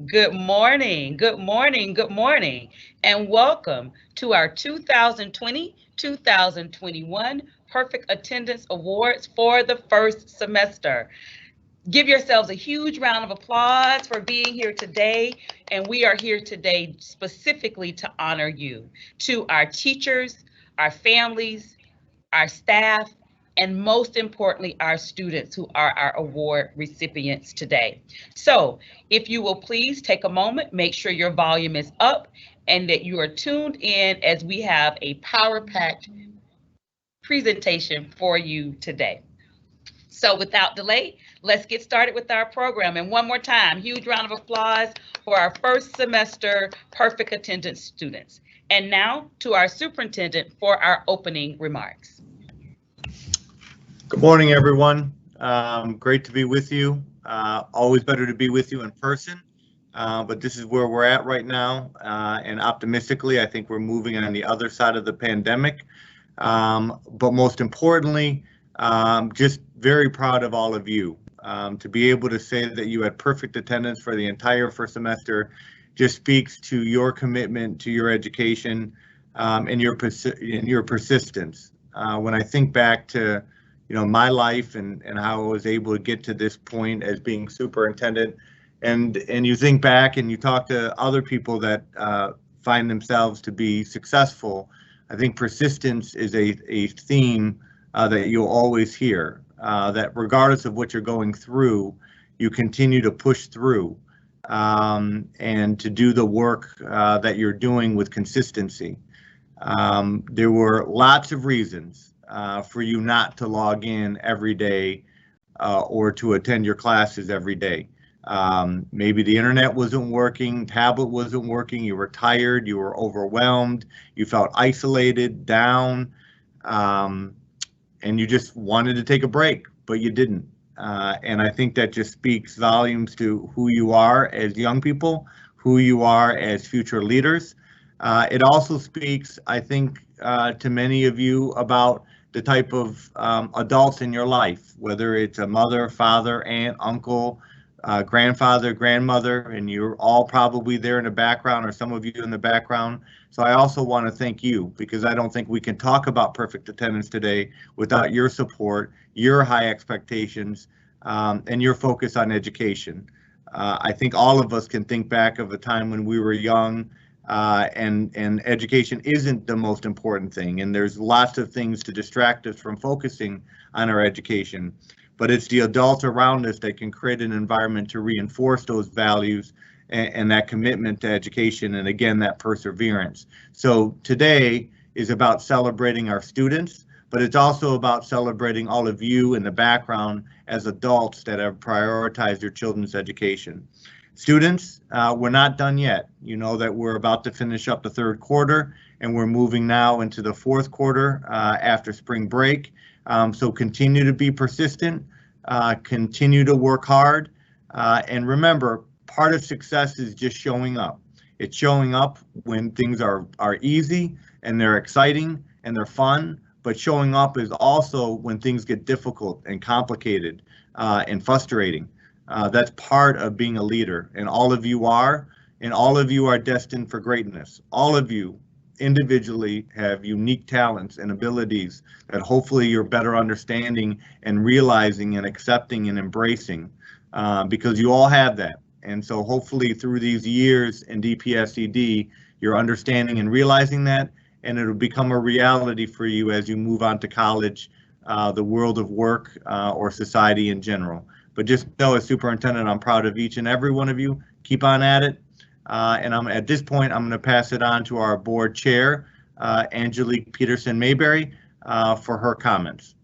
Good morning, good morning, good morning, and welcome to our 2020-2021 Perfect Attendance Awards for the first semester. Give yourselves a huge round of applause for being here today. And we are here today specifically to honor you, to our teachers, our families, our staff, and most importantly, our students who are our award recipients today. So, if you will please take a moment, make sure your volume is up and that you are tuned in as we have a power packed presentation for you today. So, without delay, let's get started with our program. And one more time, huge round of applause for our first semester perfect attendance students. And now to our superintendent for our opening remarks. Good morning, everyone. Great to be with you. Always better to be with you in person, but this is where we're at right now. And optimistically, I think we're moving on the other side of the pandemic. But most importantly, just very proud of all of you. To be able to say that you had perfect attendance for the entire first semester just speaks to your commitment to your education and your persistence. When I think back to my life and how I was able to get to this point as being superintendent, and you think back and you talk to other people that find themselves to be successful. I think persistence is a theme that you'll always hear, that regardless of what you're going through, you continue to push through and to do the work that you're doing with consistency. There were lots of reasons for you not to log in every day or to attend your classes every day. Maybe the internet wasn't working, tablet wasn't working, you were tired, you were overwhelmed, you felt isolated, down, and you just wanted to take a break, but you didn't. And I think that just speaks volumes to who you are as young people, who you are as future leaders. It also speaks, I think, to many of you about the type of adults in your life, whether it's a mother, father, aunt, uncle, grandfather, grandmother, and you're all probably there in the background, or some of you in the background. So I also want to thank you, because I don't think we can talk about perfect attendance today without your support, your high expectations, and your focus on education. I think all of us can think back of a time when we were young, and education isn't the most important thing, and there's lots of things to distract us from focusing on our education, but it's the adults around us that can create an environment to reinforce those values and that commitment to education, and again, that perseverance. So today is about celebrating our students, but it's also about celebrating all of you in the background as adults that have prioritized your children's education. Students, we're not done yet. You know that we're about to finish up the third quarter, and we're moving now into the fourth quarter after spring break. So continue to be persistent, continue to work hard, and remember, part of success is just showing up. It's showing up when things are easy and they're exciting and they're fun, but showing up is also when things get difficult and complicated and frustrating. That's part of being a leader, and all of you are, and all of you are destined for greatness. All of you individually have unique talents and abilities that hopefully you're better understanding and realizing and accepting and embracing, because you all have that. And so hopefully through these years in DPSCD, you're understanding and realizing that, and it'll become a reality for you as you move on to college, the world of work, or society in general. But just know, as superintendent, I'm proud of each and every one of you. Keep on at it. And at this point, I'm going to pass it on to our board chair, Angelique Peterson Mayberry, for her comments.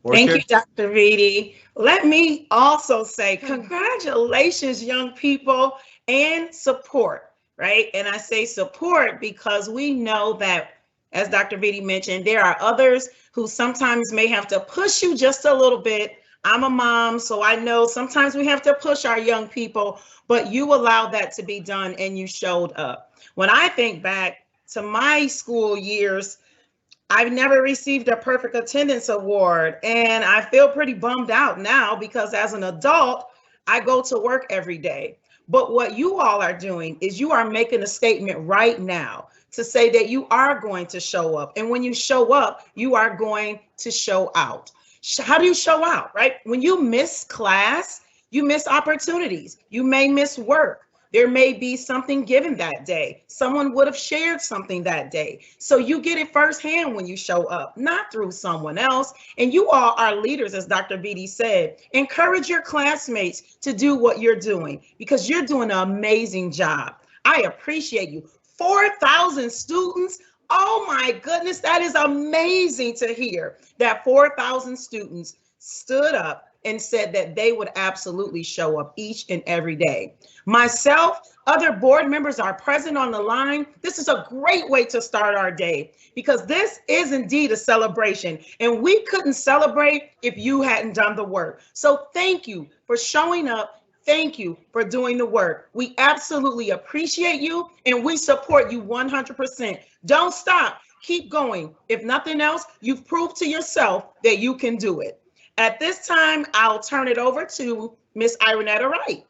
Thank you, Dr. Reedy. Let me also say congratulations, young people, and support, right? And I say support because we know that, as Dr. Reedy mentioned, there are others who sometimes may have to push you just a little bit. I'm a mom, so I know sometimes we have to push our young people, but you allowed that to be done and you showed up. When I think back to my school years, I've never received a perfect attendance award, and I feel pretty bummed out now because as an adult, I go to work every day. But what you all are doing is you are making a statement right now to say that you are going to show up. And when you show up, you are going to show out. How do you show out, right? When you miss class, you miss opportunities. You may miss work. There may be something given that day. Someone would have shared something that day. So you get it firsthand when you show up, not through someone else. And you all are leaders, as Dr. Vitti said. Encourage your classmates to do what you're doing because you're doing an amazing job. I appreciate you. 4,000 students. Oh my goodness, that is amazing to hear that 4,000 students stood up and said that they would absolutely show up each and every day. Myself, other board members are present on the line. This is a great way to start our day because this is indeed a celebration and we couldn't celebrate if you hadn't done the work. So thank you for showing up. Thank you for doing the work. We absolutely appreciate you and we support you 100%. Don't stop. Keep going. If nothing else, you've proved to yourself that you can do it. At this time, I'll turn it over to Miss Ironetta Wright.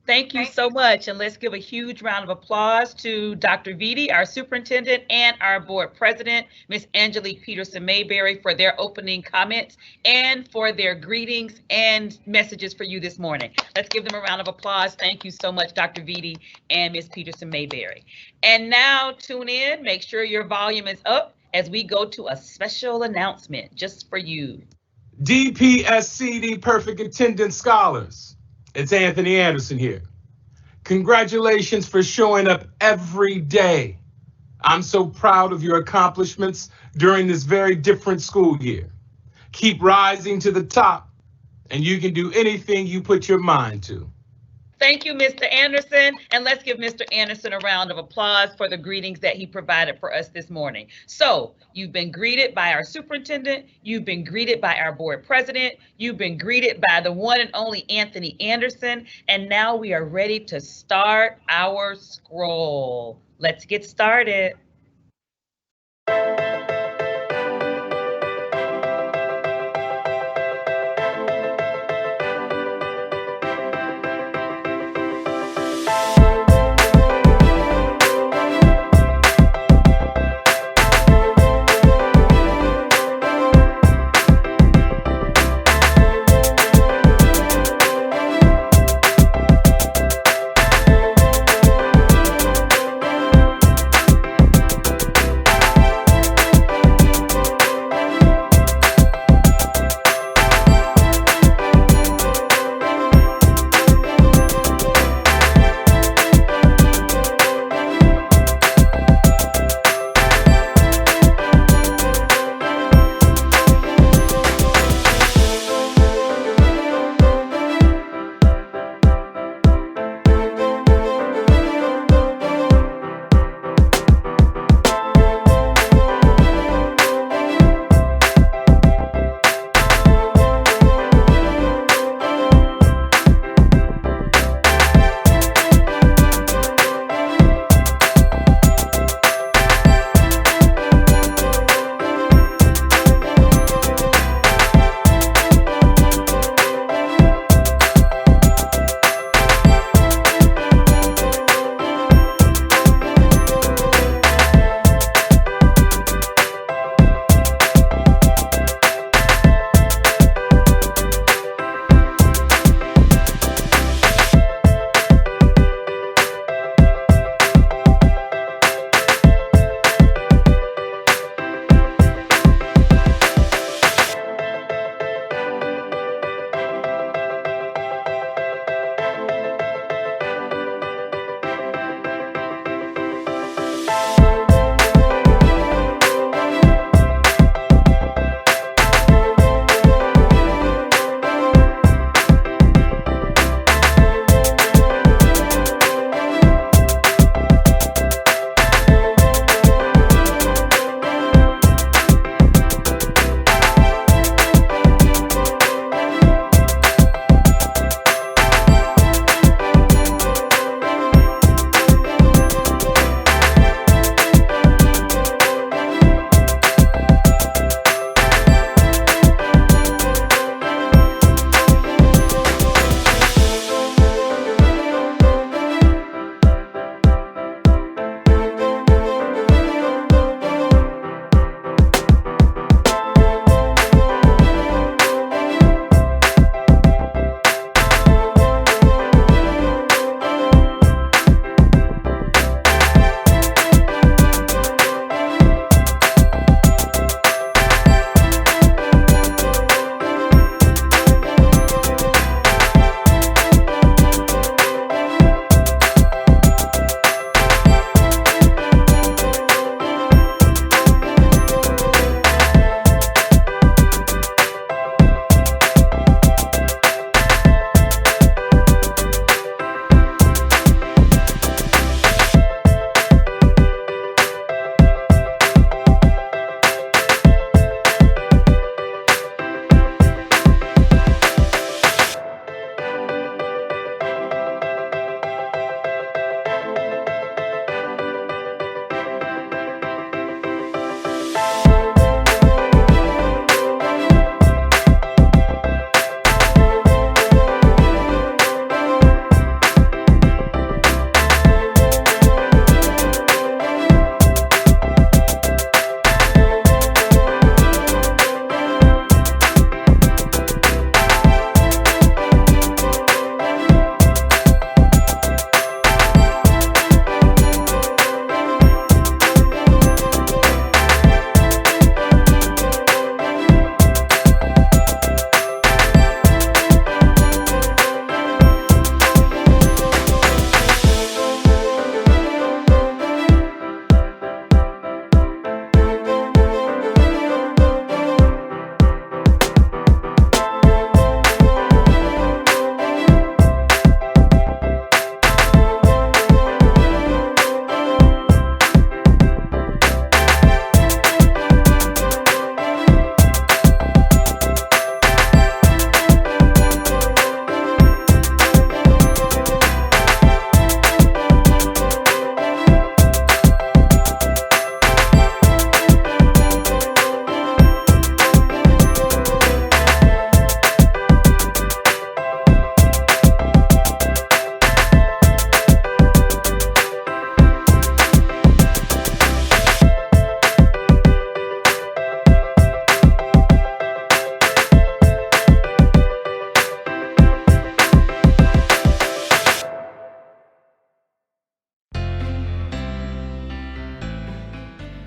Thank you so much. And let's give a huge round of applause to Dr. Vitti, our superintendent, and our board president, Miss Angelique Peterson Mayberry, for their opening comments and for their greetings and messages for you this morning. Let's give them a round of applause. Thank you so much, Dr. Vitti and Miss Peterson Mayberry. And now tune in, make sure your volume is up as we go to a special announcement just for you. DPSCD Perfect Attendance Scholars. It's Anthony Anderson here. Congratulations for showing up every day. I'm so proud of your accomplishments during this very different school year. Keep rising to the top, and you can do anything you put your mind to. Thank you, Mr. Anderson. And let's give Mr. Anderson a round of applause for the greetings that he provided for us this morning. So you've been greeted by our superintendent. You've been greeted by our board president. You've been greeted by the one and only Anthony Anderson. And now we are ready to start our scroll. Let's get started.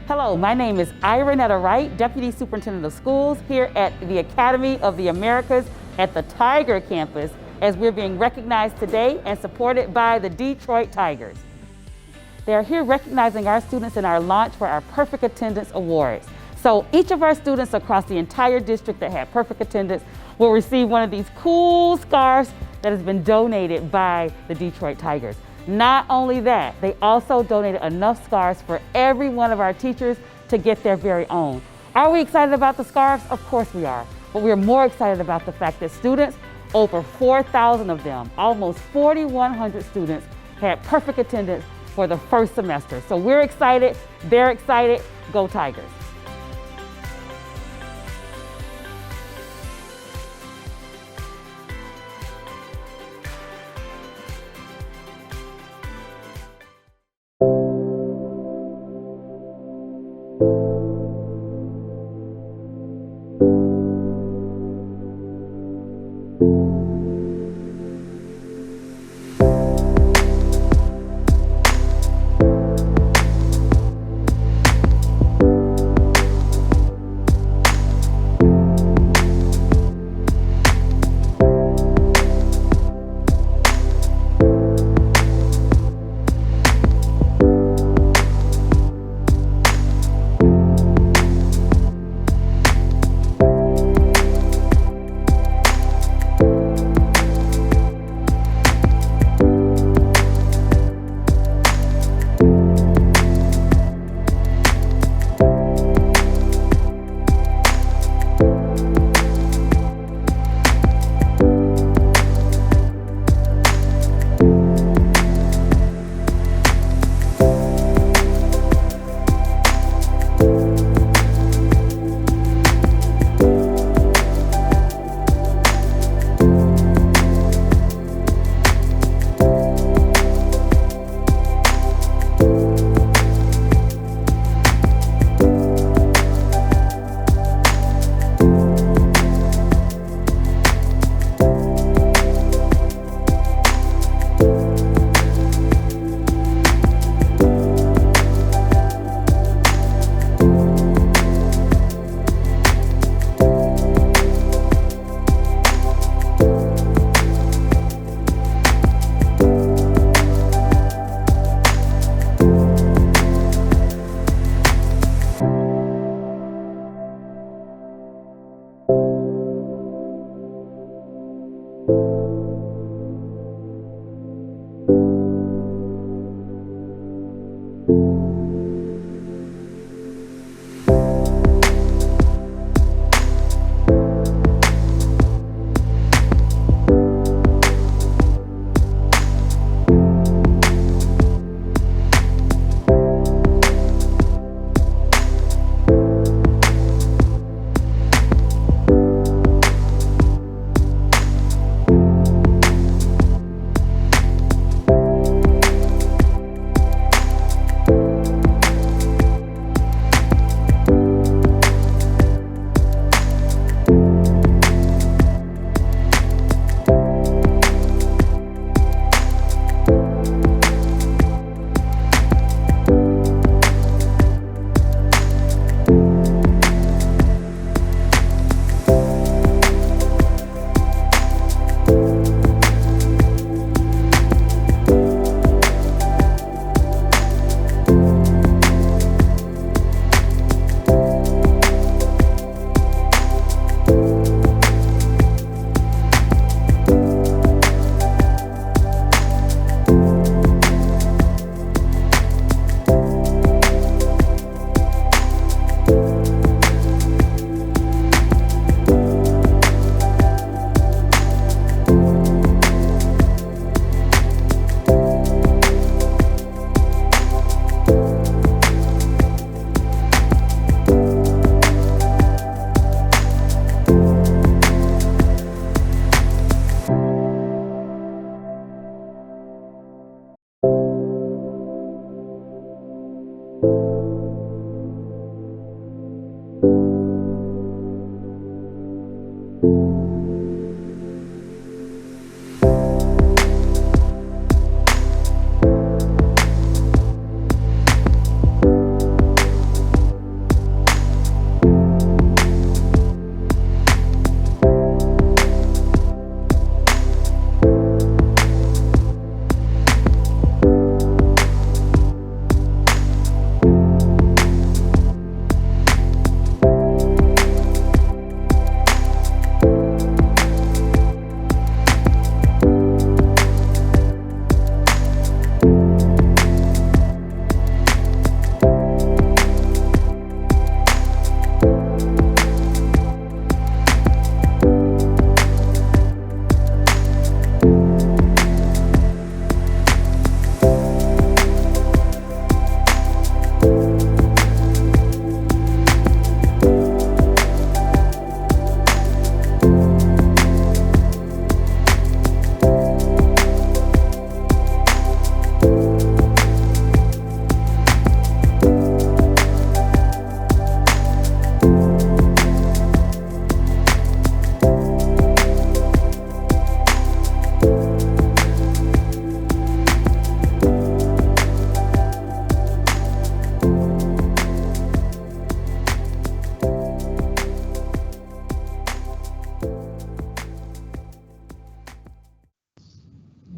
Hello, my name is Ironetta Wright, Deputy Superintendent of Schools here at the Academy of the Americas at the Tiger campus, as we're being recognized today and supported by the Detroit Tigers. They're here recognizing our students in our launch for our Perfect Attendance Awards. So each of our students across the entire district that had perfect attendance will receive one of these cool scarves that has been donated by the Detroit Tigers. Not only that, they also donated enough scarves for every one of our teachers to get their very own. Are we excited about the scarves? Of course we are. But we're more excited about the fact that students, over 4,000 of them, almost 4,100 students, had perfect attendance for the first semester. So we're excited, they're excited, go Tigers.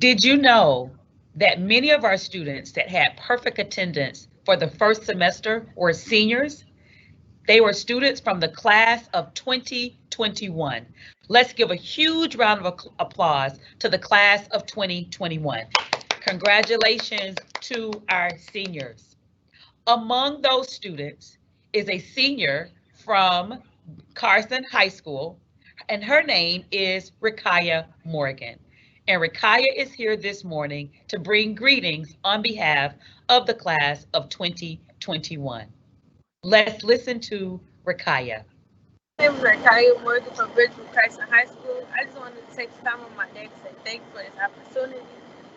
Did you know that many of our students that had perfect attendance for the first semester were seniors? They were students from the class of 2021. Let's give a huge round of applause to the class of 2021. Congratulations to our seniors. Among those students is a senior from Carson High School, and her name is Rikaya Morgan. And Rikaya is here this morning to bring greetings on behalf of the class of 2021. Let's listen to Rikaya. My name is Rikaya Morgan from Bridgewood Christian High School. I just wanted to take some time on my day to say thank you for this opportunity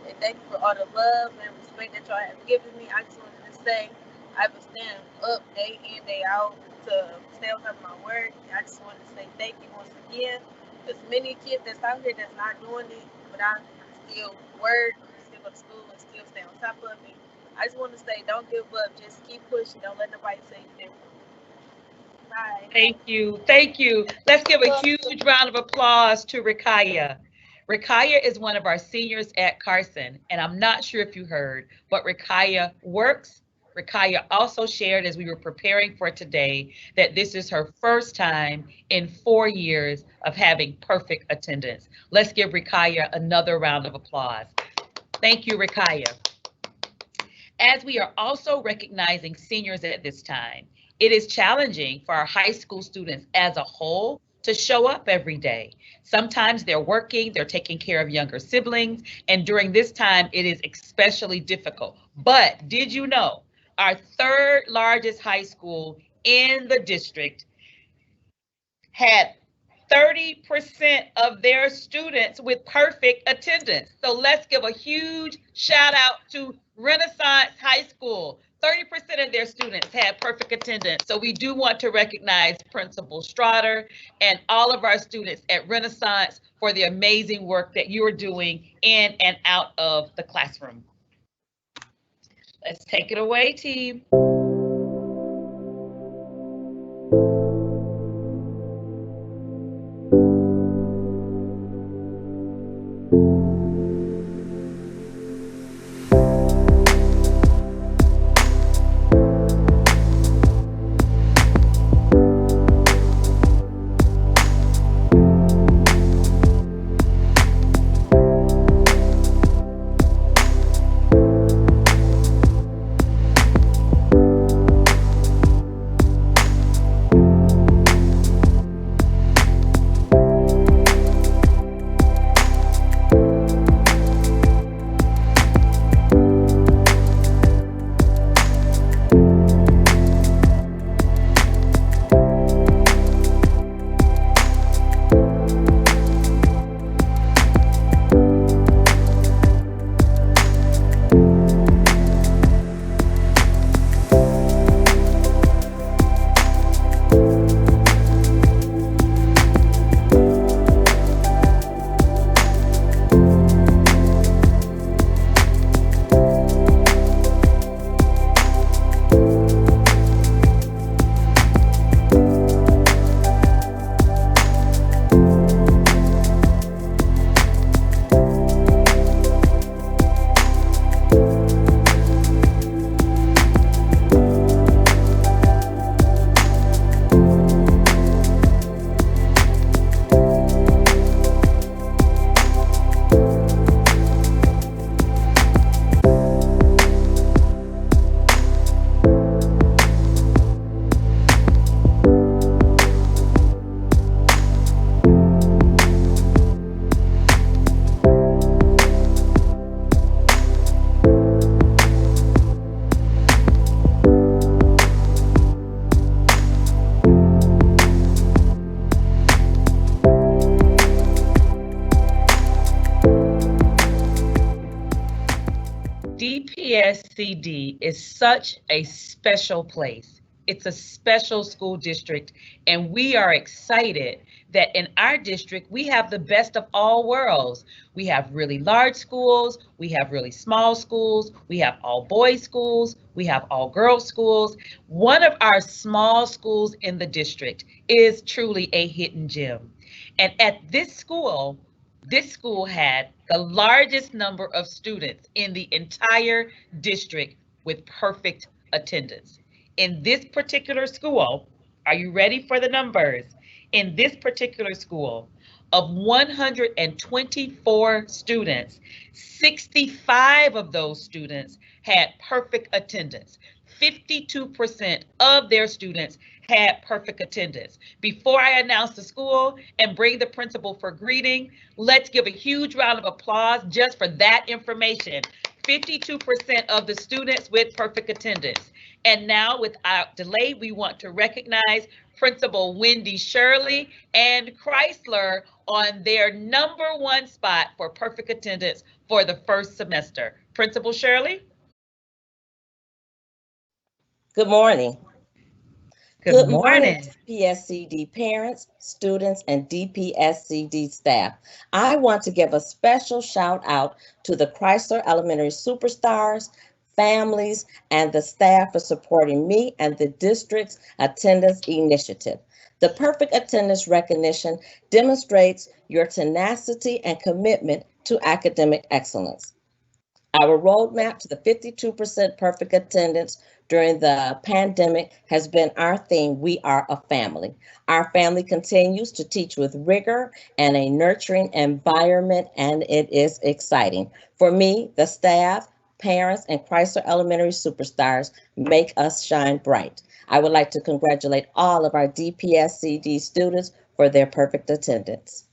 and thank you for all the love and respect that y'all have given me. I just wanted to say I've been staying up day in, day out to stay on top of my work. I just wanted to say thank you once again. There's many kids that's out here that's not doing it, but I still work, still go to school, and still stay on top of it. I just want to say don't give up, just keep pushing, don't let nobody say you different. Bye. Thank you, thank you. Let's give a huge round of applause to Rikaya. Rikaya is one of our seniors at Carson, and I'm not sure if you heard, but Rikaya works. Rikaya also shared as we were preparing for today that this is her first time in 4 years of having perfect attendance. Let's give Rikaya another round of applause. Thank you, Rikaya. As we are also recognizing seniors at this time, it is challenging for our high school students as a whole to show up every day. Sometimes they're working, they're taking care of younger siblings, and during this time, it is especially difficult. But did you know our third largest high school in the district had 30% of their students with perfect attendance? So let's give a huge shout out to Renaissance High School. 30% of their students had perfect attendance. So we do want to recognize Principal Strotter and all of our students at Renaissance for the amazing work that you are doing in and out of the classroom. Let's take it away, team. DPSCD is such a special place. It's a special school district, and we are excited that in our district, we have the best of all worlds. We have really large schools, we have really small schools, we have all boys schools, we have all girls schools. One of our small schools in the district is truly a hidden gem. And at this school, This school had the largest number of students in the entire district with perfect attendance. In this particular school, are you ready for the numbers? In this particular school, of 124 students, 65 of those students had perfect attendance. 52% of their students had perfect attendance. Before I announce the school and bring the principal for greeting, let's give a huge round of applause just for that information. 52% of the students with perfect attendance. And now, without delay, we want to recognize Principal Wendy Shirley and Chrysler on their #1 spot for perfect attendance for the first semester. Principal Shirley? Good morning. Good morning. DPSCD parents, students, and DPSCD staff. I want to give a special shout out to the Chrysler Elementary Superstars, families, and the staff for supporting me and the district's attendance initiative. The perfect attendance recognition demonstrates your tenacity and commitment to academic excellence. Our roadmap to the 52% perfect attendance during the pandemic has been our theme, We Are a Family. Our family continues to teach with rigor and a nurturing environment, and it is exciting. For me, the staff, parents, and Chrysler Elementary Superstars make us shine bright. I would like to congratulate all of our DPSCD students for their perfect attendance.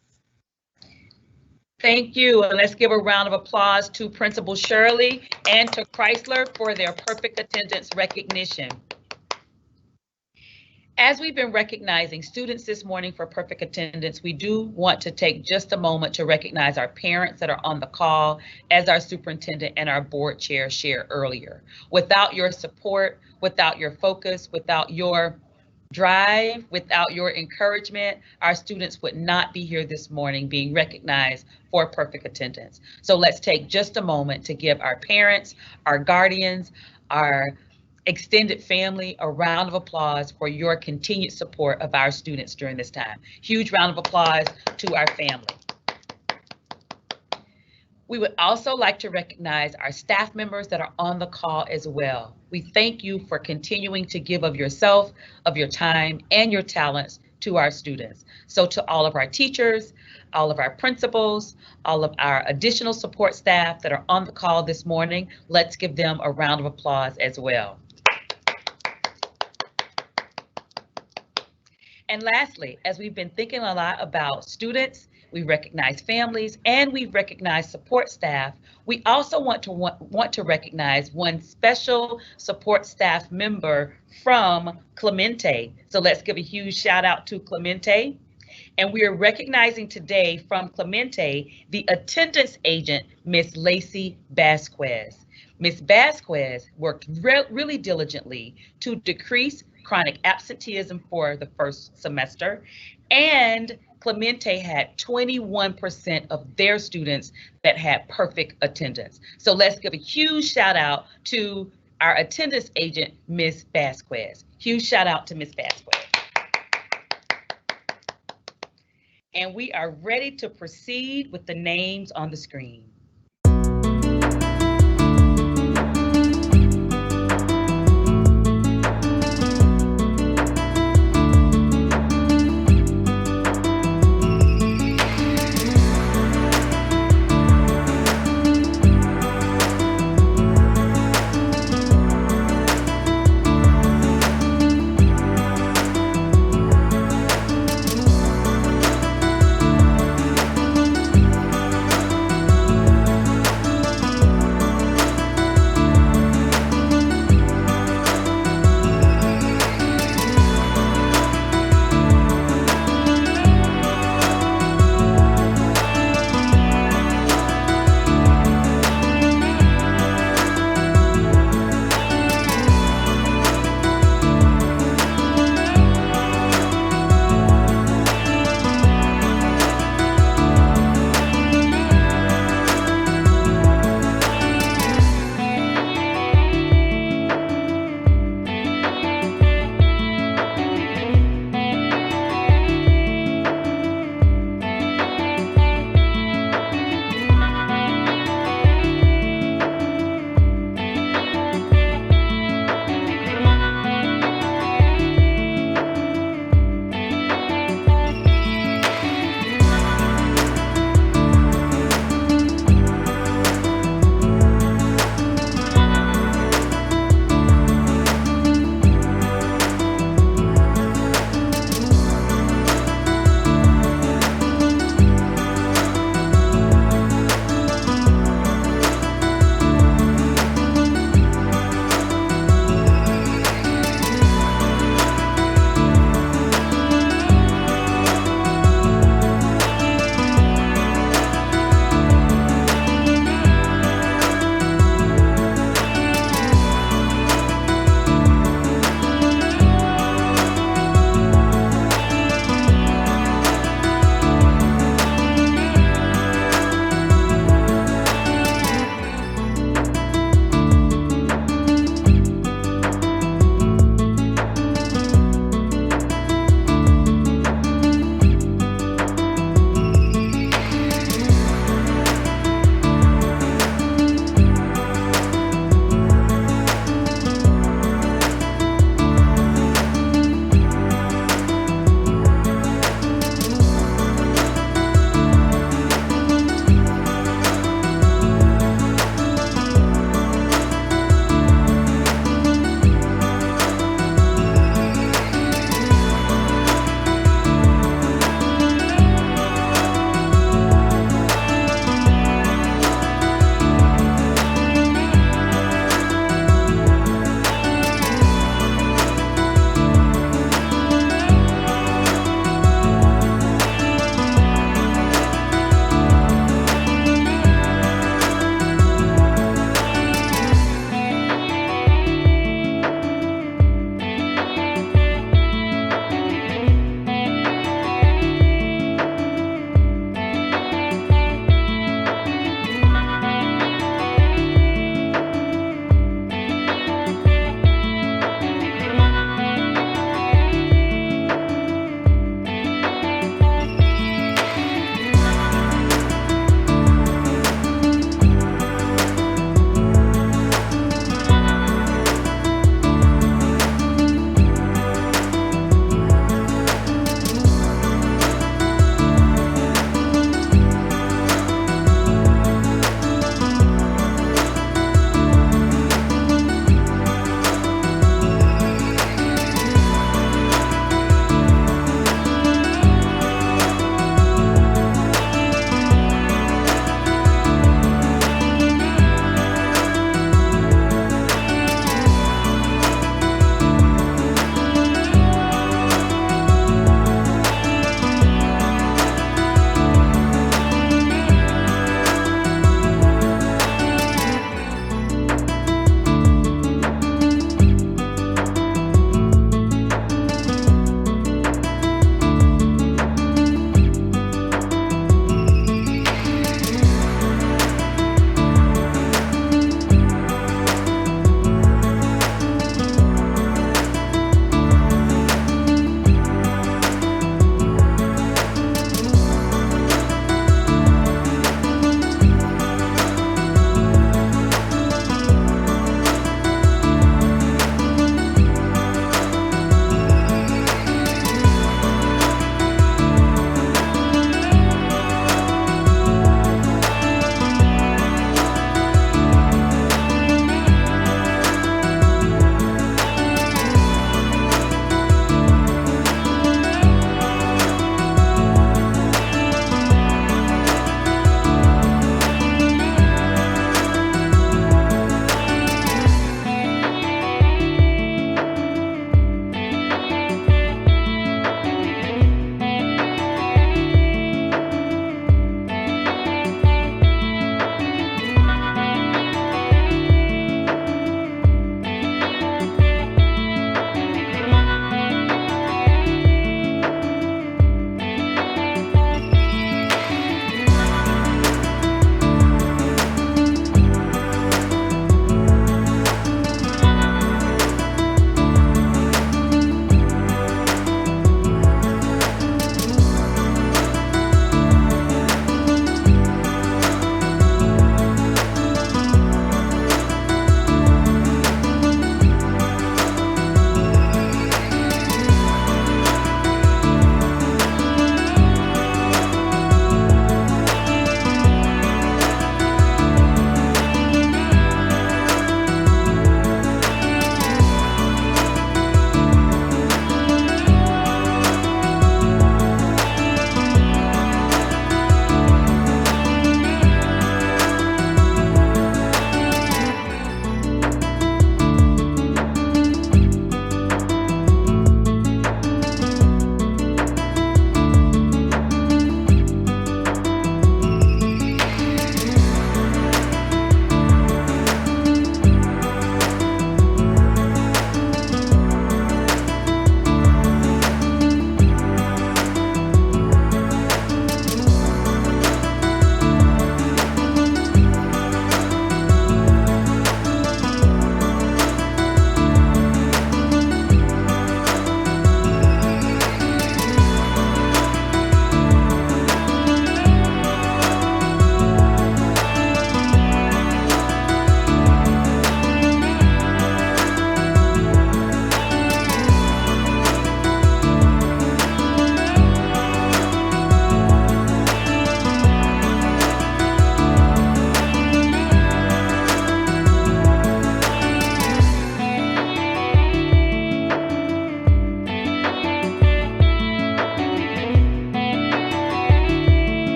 Thank you, and let's give a round of applause to Principal Shirley and to Chrysler for their perfect attendance recognition. As we've been recognizing students this morning for perfect attendance, we do want to take just a moment to recognize our parents that are on the call, as our superintendent and our board chair shared earlier. Without your support, without your focus, without your drive, without your encouragement, our students would not be here this morning being recognized for perfect attendance. So let's take just a moment to give our parents, our guardians, our extended family a round of applause for your continued support of our students during this time. Huge round of applause to our family. We would also like to recognize our staff members that are on the call as well. We thank you for continuing to give of yourself, of your time, and your talents to our students. So to all of our teachers, all of our principals, all of our additional support staff that are on the call this morning, let's give them a round of applause as well. And lastly, as we've been thinking a lot about students, we recognize families, and we recognize support staff. We also want to recognize one special support staff member from Clemente. So let's give a huge shout out to Clemente. And we are recognizing today from Clemente the attendance agent, Miss Lacey Vasquez. Ms. Vasquez worked really diligently to decrease chronic absenteeism for the first semester, and Clemente had 21% of their students that had perfect attendance. So let's give a huge shout out to our attendance agent, Ms. Vasquez. Huge shout out to Ms. Vasquez. And we are ready to proceed with the names on the screen.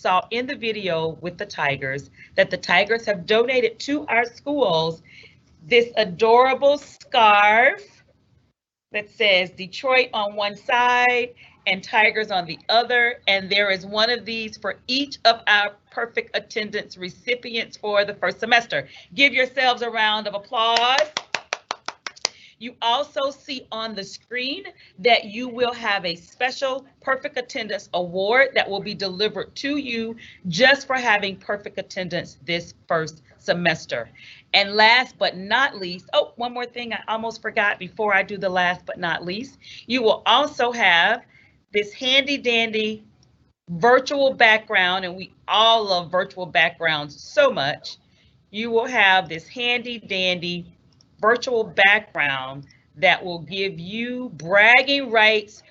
saw in the video with the Tigers, that the Tigers have donated to our schools this adorable scarf that says Detroit on one side and Tigers on the other. And there is one of these for each of our perfect attendance recipients for the first semester. Give yourselves a round of applause. You also see on the screen that you will have a special perfect attendance award that will be delivered to you just for having perfect attendance this first semester. And last but not least, oh, one more thing I almost forgot before I do the last but not least, you will also have this handy dandy virtual background, and we all love virtual backgrounds so much. You will have this handy dandy virtual background that will give you bragging rights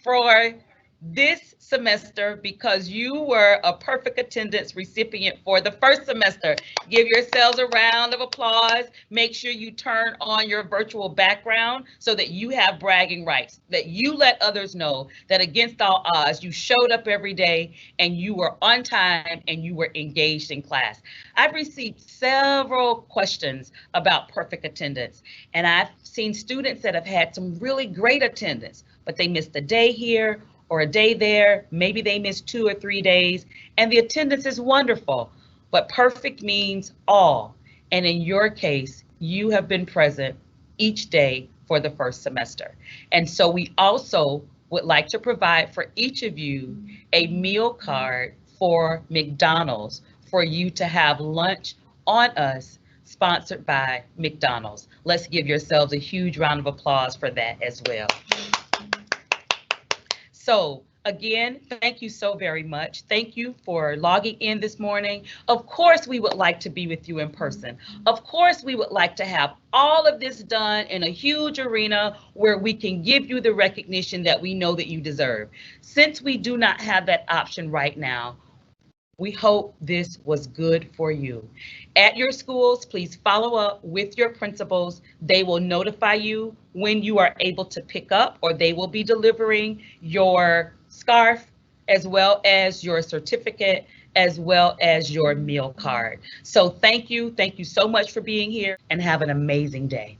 for this semester because you were a perfect attendance recipient for the first semester. Give yourselves a round of applause. Make sure you turn on your virtual background so that you have bragging rights, that you let others know that against all odds, you showed up every day and you were on time and you were engaged in class. I've received several questions about perfect attendance, and I've seen students that have had some really great attendance, but they missed a day here or a day there, maybe they missed 2 or 3 days, and the attendance is wonderful, but perfect means all. And in your case, you have been present each day for the first semester. And so we also would like to provide for each of you a meal card for McDonald's for you to have lunch on us, sponsored by McDonald's. Let's give yourselves a huge round of applause for that as well. So again, thank you so very much. Thank you for logging in this morning. Of course, we would like to be with you in person. Of course, we would like to have all of this done in a huge arena where we can give you the recognition that we know that you deserve. Since we do not have that option right now, we hope this was good for you. At your schools, please follow up with your principals. They will notify you when you are able to pick up, or they will be delivering your scarf as well as your certificate, as well as your meal card. So thank you so much for being here and have an amazing day.